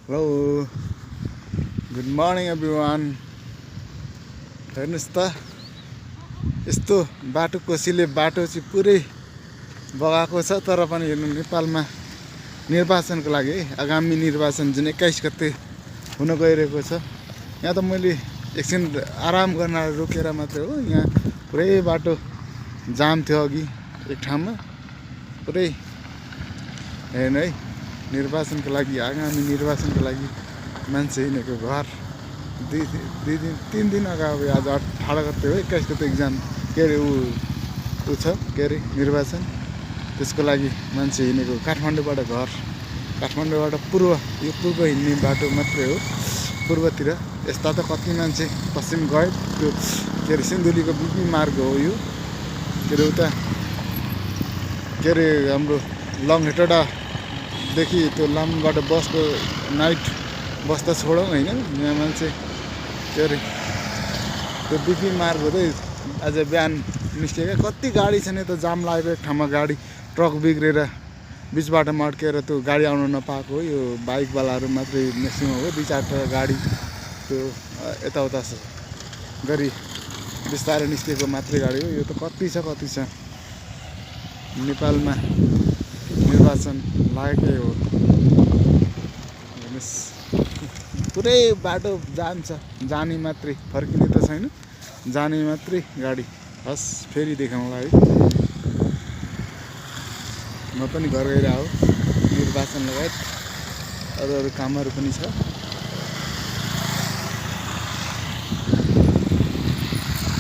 Hello good morning everyone. हेर्नुहोस् त यस्तो बाटो कोसीले बाटो चाहिँ पुरै बगाएको छ। तर पनि हेर्नु नेपालमा निर्वाचनको लागि है, आगामी निर्वाचन जुन 21 गते हुन गइरहेको छ। यहाँ त मैले एकछिन आराम गर्न रोकेर मात्रै हो। यहाँ पुरै बाटो जाम थियो अघि एक ठाउँमा पुरै। हेर्नु है, निर्वाचनको लागि आगामी निर्वाचनको लागि मान्छे हिँडेको घर 3 दिन अगाडि आज 18 गते हो, 21 गते एक्जाम के अरे ऊ छ के अरे निर्वाचन। त्यसको लागि मान्छे हिँडेको काठमाडौँबाट घर, काठमाडौँबाट पूर्व, यो पूर्व हिँड्ने बाटो मात्रै हो पूर्वतिर। यस्ता त कति मान्छे पश्चिम गए। त्यो के अरे सिन्धुलीको बिपी मार्ग हो यो, के अरे उता के अरे हाम्रो लङहेटडादेखि त्यो लामबाट बसको नाइट बस त छोडौँ होइन, यहाँ मान्छे के अरे त्यो बिपी मार्ग हुँदै आज बिहान निस्केका कति गाडी छ नि। त जाम लागेको एक ठाउँमा गाडी ट्रक बिग्रेर बिचबाटोमा अड्केर त्यो गाडी आउन नपाएको हो। यो बाइकवालाहरू मात्रै म्याक्सिमम हो, 2-4टा गाडी त्यो यताउता गरी बिस्तारै निस्केको मात्रै गाडी हो। यो त कति छ नेपालमा निर्वाचन लागेकै हो। हेर्नुहोस् पुरै बाटो जाम छ, जाने मात्रै, फर्किने त छैन, जाने मात्रै गाडी। हस् फेरि देखाउँला है, म पनि घर गइरहेको। निर्वाचन लगायत अरू कामहरू पनि छ।